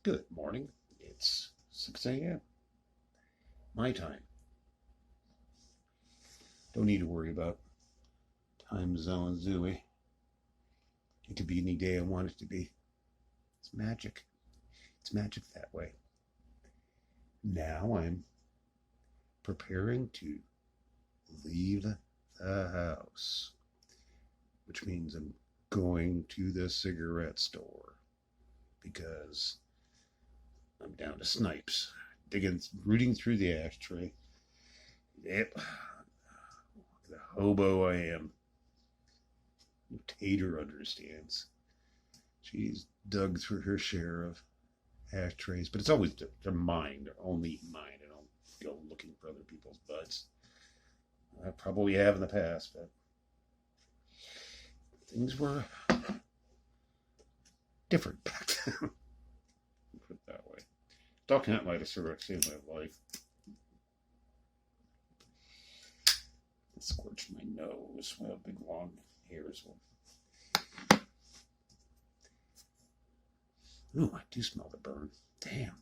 Good morning. It's 6 a.m. my time. Don't need to worry about time zones, do we? It could be any day I want it to be. It's magic. It's magic that way. Now I'm preparing to leave the house, which means I'm going to the cigarette store because I'm down to snipes, rooting through the ashtray. Yep, the hobo I am. Tater understands. She's dug through her share of ashtrays, but it's always they're mine. They're only mine. I don't go looking for other people's butts. I probably have in the past, but things were different back then. Put it that way. Talking that might have sort of saved my life. It scorched my nose. My big long hairs will. Ooh, I do smell the burn. Damn.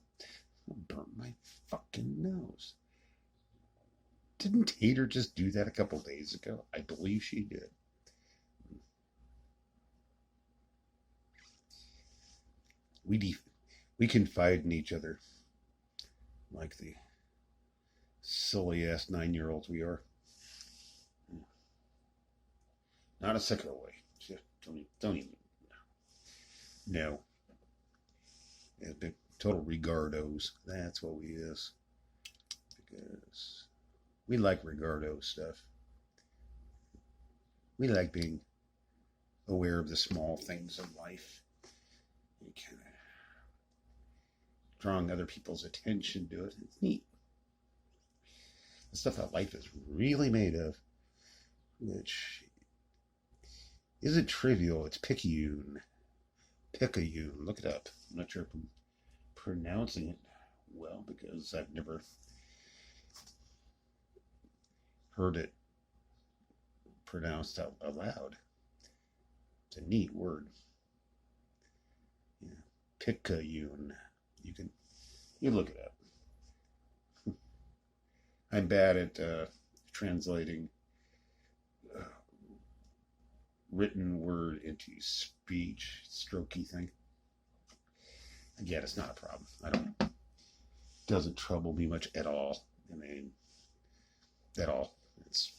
I burnt my fucking nose. Didn't Tater just do that a couple days ago? I believe she did. We confide in each other like the silly ass 9-year-olds we are. Not a second away. Don't even. No. Total regardos. That's what we is. Because we like regardo stuff. We like being aware of the small things in life. You kind of drawing other people's attention to it. It's neat. The stuff that life is really made of, which isn't trivial. It's picayune. Picayune. Look it up. I'm not sure if I'm pronouncing it well because I've never heard it pronounced out loud. It's a neat word. Yeah. Picayune. You look it up. I'm bad at translating written word into speech, strokey thing. Again, it's not a problem. Doesn't trouble me much at all. I mean, at all. It's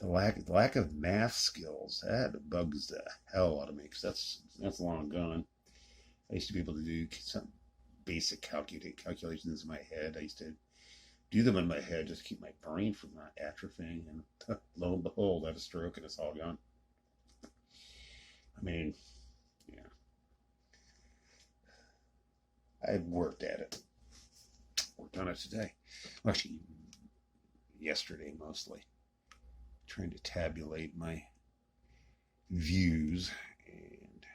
the lack of math skills that bugs the hell out of me because that's long gone. I used to be able to do some basic calculations in my head. I used to do them in my head just to keep my brain from not atrophying, and lo and behold, I have a stroke and it's all gone. I mean, yeah. I've worked at it. Worked on it today. Well, actually, yesterday mostly. Trying to tabulate my views, and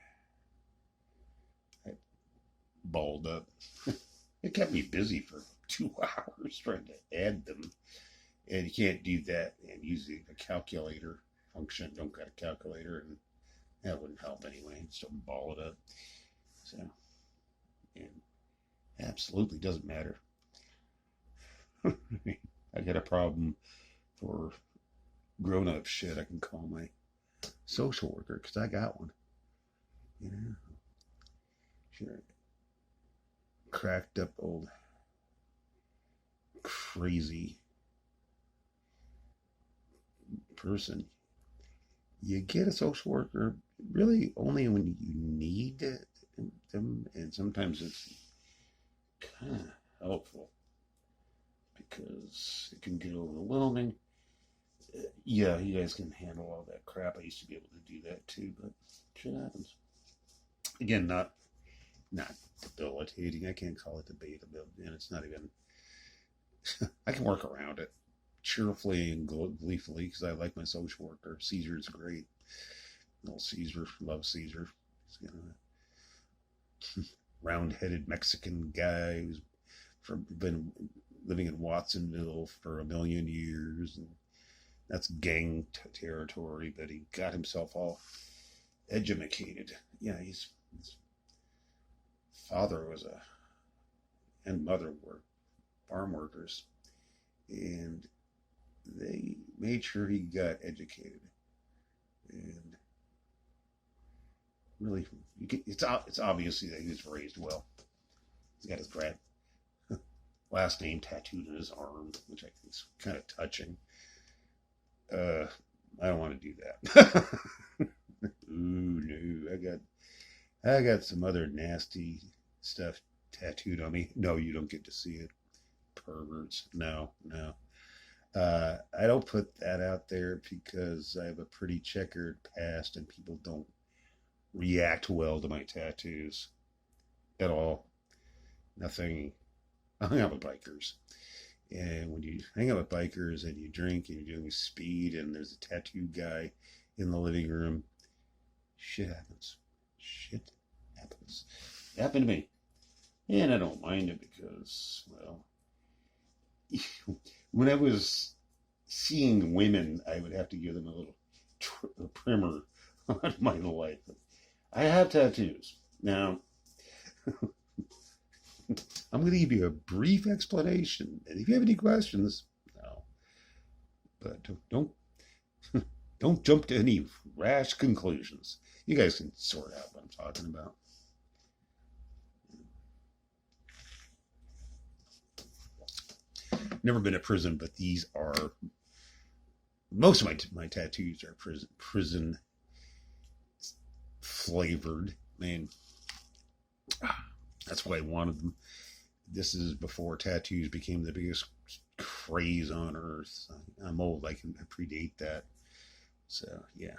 I balled up. It kept me busy for 2 hours trying to add them. And you can't do that and use the calculator function. Don't got a calculator, and that wouldn't help anyway. Still ball it up. So, and absolutely doesn't matter. I got a problem for grown-up shit. I can call my social worker because I got one. You know, sure. Cracked up old crazy person. You get a social worker really only when you need them, and sometimes it's kind of helpful because it can get overwhelming. Yeah, you guys can handle all that crap. I used to be able to do that too, but shit happens. Again, not debilitating. I can't call it debatable, and it's not even. I can work around it cheerfully and gleefully because I like my social worker. Caesar's great. Little Caesar, love Caesar. He's a round-headed Mexican guy who's been living in Watsonville for a million years, and that's gang territory. But he got himself all educated. Yeah, he's father and mother were farm workers, and they made sure he got educated. And really, it's obviously that he was raised well. He's got his last name tattooed on his arm, which I think is kind of touching. I don't want to do that. Ooh, no, I got some other nasty stuff tattooed on me. No, you don't get to see it. Perverts. No. I don't put that out there because I have a pretty checkered past and people don't react well to my tattoos at all. Nothing. I hang out with bikers. And when you hang out with bikers and you drink and you're doing speed and there's a tattoo guy in the living room, shit happens. It happened to me. And I don't mind it because, well, when I was seeing women, I would have to give them a little primer on my life. I have tattoos. Now, I'm going to give you a brief explanation. And if you have any questions, no. But don't jump to any rash conclusions. You guys can sort out what I'm talking about. Never been to prison, but these are most of my tattoos are prison flavored. Man, that's why I wanted them. This is before tattoos became the biggest craze on earth. I'm old. I predate that. So yeah,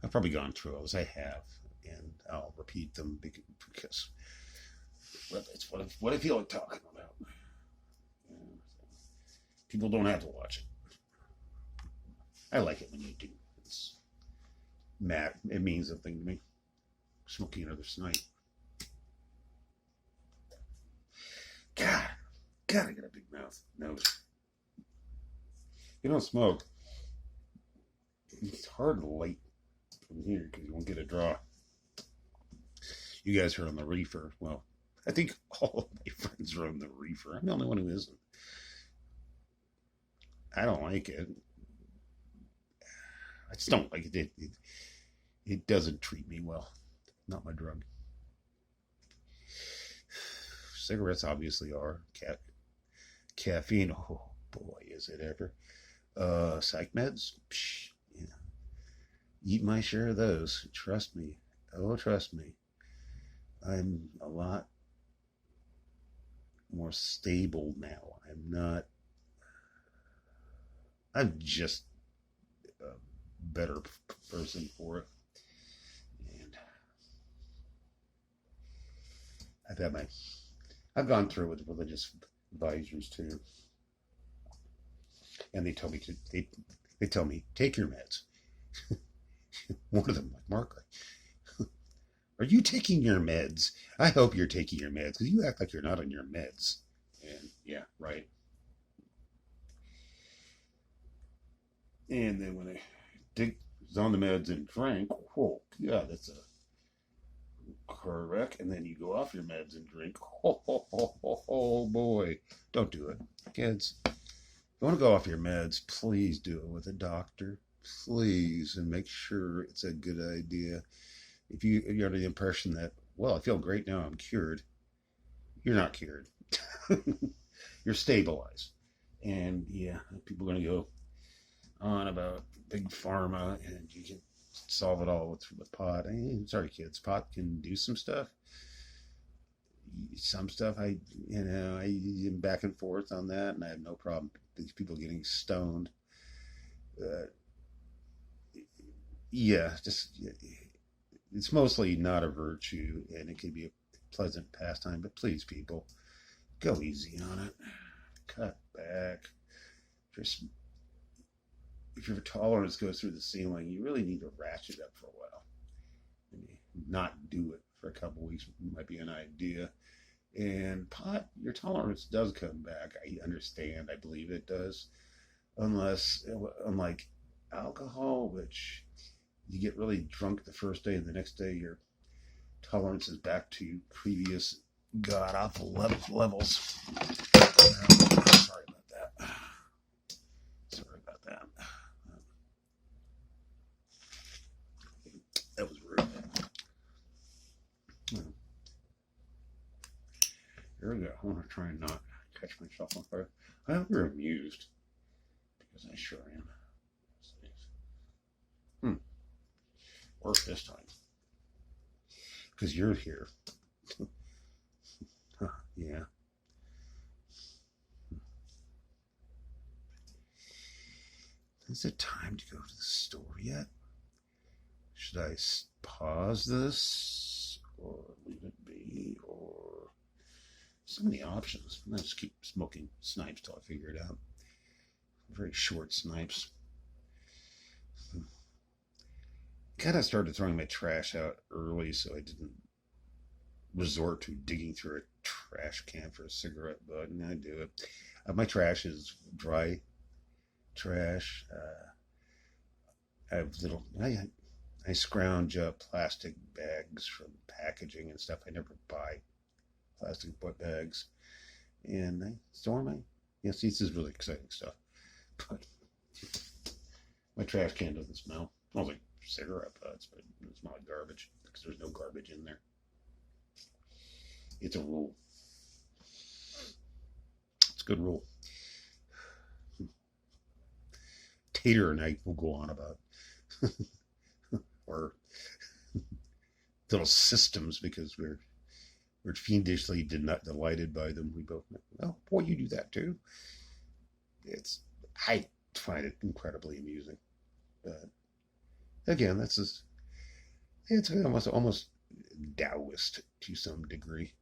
I've probably gone through those. I have, and I'll repeat them because it's what I feel like talking about. People don't have to watch it. I like it when you do. It means something to me. Smoking another snipe. God, I got a big mouth. Nose. You don't smoke. It's hard to light from here because you won't get a draw. You guys are on the reefer. Well, I think all of my friends are on the reefer. I'm the only one who isn't. I don't like it. I just don't like it. It doesn't treat me well. Not my drug. Cigarettes obviously are. Caffeine. Oh boy, is it ever. Psych meds. Psh, yeah. Eat my share of those. Trust me. Oh, trust me. I'm a lot more stable now. I'm just a better person for it. And I've gone through with religious advisors too. And they tell me, take your meds. One of them, like, Mark, are you taking your meds? I hope you're taking your meds because you act like you're not on your meds. And yeah, right. And then when I was on the meds and drank, oh, yeah, that's a car wreck. And then you go off your meds and drink. Oh boy. Don't do it. Kids, if you want to go off your meds, please do it with a doctor. Please, and make sure it's a good idea. If you're under the impression that, well, I feel great now, I'm cured, you're not cured. You're stabilized. And yeah, people are going to go on about big pharma and you can solve it all with pot. Sorry, kids, pot can do some stuff. Some stuff I am back and forth on that, and I have no problem with these people getting stoned. Yeah, just it's mostly not a virtue, and it can be a pleasant pastime. But please, people, go easy on it. Cut back. Just if your tolerance goes through the ceiling, you really need to ratchet up for a while. Maybe not do it for a couple of weeks might be an idea. And pot, your tolerance does come back. I understand. I believe it does. Unlike alcohol, which you get really drunk the first day and the next day your tolerance is back to previous god-awful levels. Sorry about that. Sorry about that. That was rude. Here we go. I want to try and not catch myself on fire. I hope you're amused, because I sure am. Work this time, because you're here. Yeah. Is it time to go to the store yet? Should I pause this, or leave it be, or so many options? I just keep smoking snipes till I figure it out. Very short snipes. Kind of started throwing my trash out early, so I didn't resort to digging through a trash can for a cigarette butt, and I do it. My trash is dry trash. I have little. I scrounge up plastic bags from packaging and stuff. I never buy plastic bags, and I store my. Yeah, see, this is really exciting stuff. But my trash can doesn't smell. It smells like cigarette butts, but it smells like garbage because there's no garbage in there. It's a rule. It's a good rule. Tater and I will go on about or little systems because we're fiendishly delighted by them. We both know, well, boy, you do that too. I find it incredibly amusing. But again, it's almost Taoist to some degree.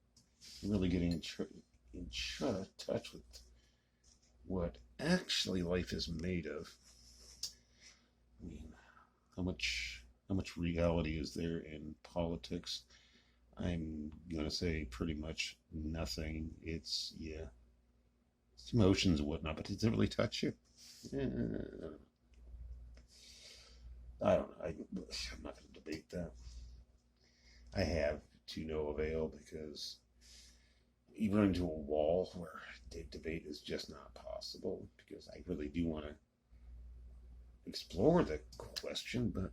Really getting in touch with what actually life is made of. I mean, how much reality is there in politics? I'm gonna say pretty much nothing. It's emotions and whatnot, but does it really touch you? I don't know. I'm not going to debate that. I have to no avail because you run into a wall where debate is just not possible, because I really do want to explore the question, but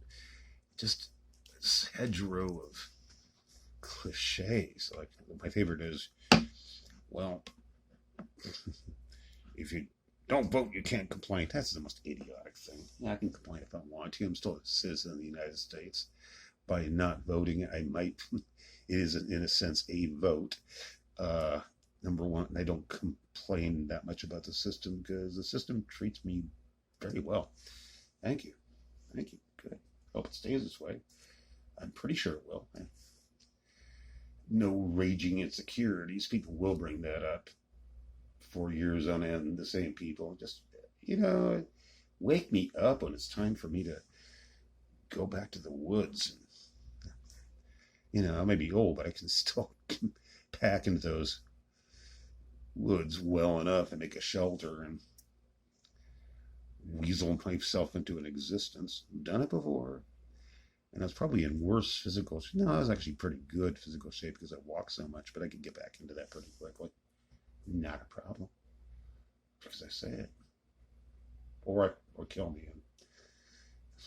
just this hedgerow of cliches. Like, my favorite is, well, if you don't vote, you can't complain. That's the most idiotic thing. Yeah, I can complain if I want to. I'm still a citizen of the United States. By not voting, I might, it is in a sense a vote. Number one, I don't complain that much about the system because the system treats me very well. Thank you. Thank you. Good. Hope it stays this way. I'm pretty sure it will. No raging insecurities. People will bring that up for years on end. The same people. Just, wake me up when it's time for me to go back to the woods. I may be old, but I can still pack into those woods well enough and make a shelter and weasel myself into an existence. I've done it before. And I was probably in worse physical shape. No, I was actually pretty good physical shape because I walked so much, but I could get back into that pretty quickly. Not a problem. Because I say it. Or kill me.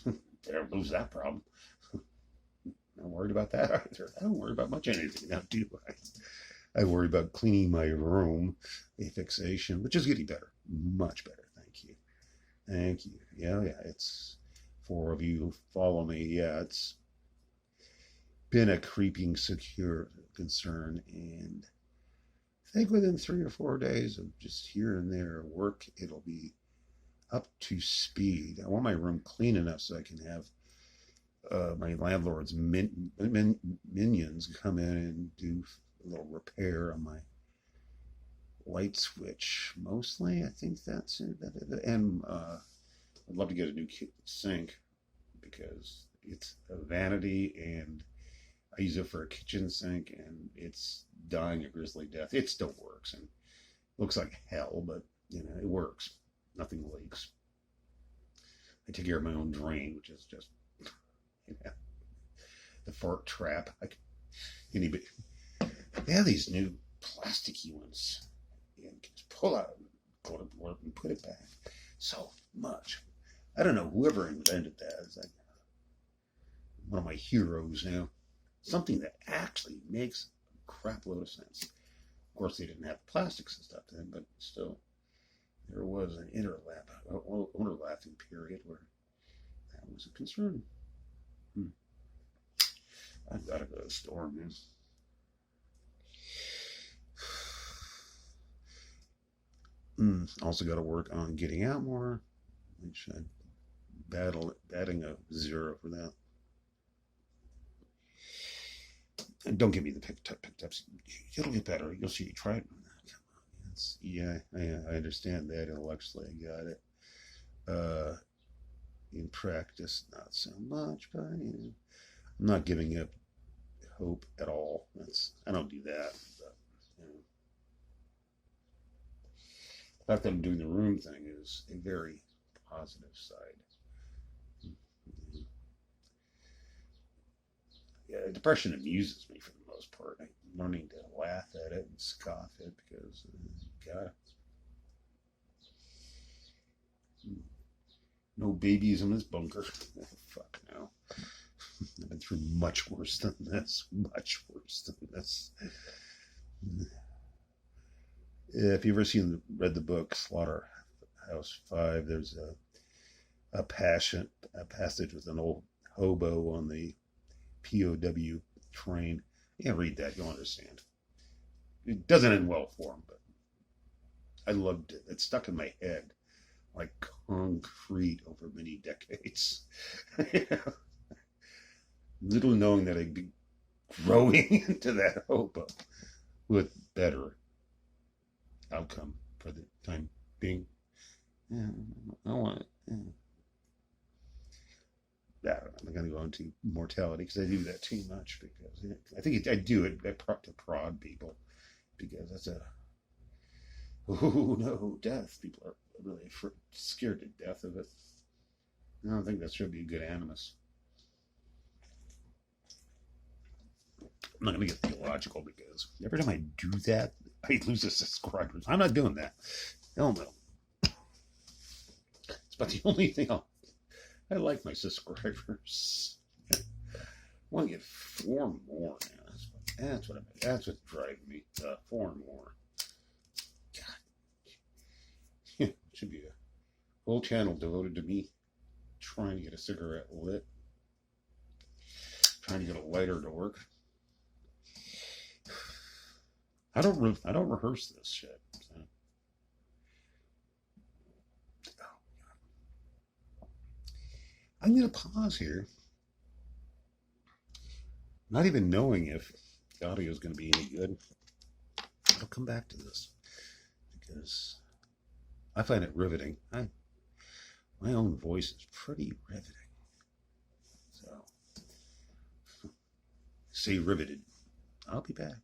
And there lose that problem. Not worried about that either. I don't worry about much anything now, do I? I worry about cleaning my room, a fixation, which is getting better. Much better. Thank you. Thank you. Yeah, it's 4 of you who follow me. Yeah, it's been a creeping secure concern, and I think within 3 or 4 days of just here and there work, it'll be up to speed. I want my room clean enough so I can have my landlord's minions come in and do a little repair on my light switch. Mostly, I think that's it. And I'd love to get a new sink because it's a vanity, and I use it for a kitchen sink, and it's dying a grisly death. It still works, and looks like hell, but it works. Nothing leaks. I take care of my own drain, which is just the fart trap. Anybody? They have these new plasticky ones. You can just pull out, go to work, and put it back. So much. I don't know. Whoever invented that is like one of my heroes now. Something that actually makes a crap load of sense. Of course, they didn't have plastics and stuff then, but still, there was an overlapping period where that was a concern. I've got to go to the store, man. Also got to work on getting out more, which I'm batting a 0 for that. And don't give me the picked ups. It'll get better. You'll see. Try it. Yeah, I understand that intellectually. I got it. In practice, not so much, but I'm not giving up hope at all. I don't do that. But, the fact that I'm doing the room thing is a very positive side. Yeah, depression amuses me for the most part. I'm learning to laugh at it and scoff it because, God, no babies in this bunker. Fuck no. I've been through much worse than this. Much worse than this. If you've ever read the book Slaughterhouse 5, there's a passage with an old hobo on the POW train. Yeah, read that. You'll understand. It doesn't end well for him, but I loved it. It stuck in my head like concrete over many decades. Little knowing that I'd be growing into that hobo with better outcome for the time being. Yeah, I want it. Yeah. I'm not going to go into mortality because I do that too much because I think I do it to prod people because that's no, death. People are really scared to death of it. I don't think that should be a good animus. I'm not going to get theological because every time I do that, I lose a subscribers. I'm not doing that. Hell no. It's about the only thing I like my subscribers. I want to get 4 more now. That's what's driving me. 4 more. God. Should be a whole channel devoted to me trying to get a cigarette lit. Trying to get a lighter to work. I don't rehearse this shit. So. I'm going to pause here, not even knowing if the audio is going to be any good. I'll come back to this because I find it riveting. My own voice is pretty riveting. So, stay riveted. I'll be back.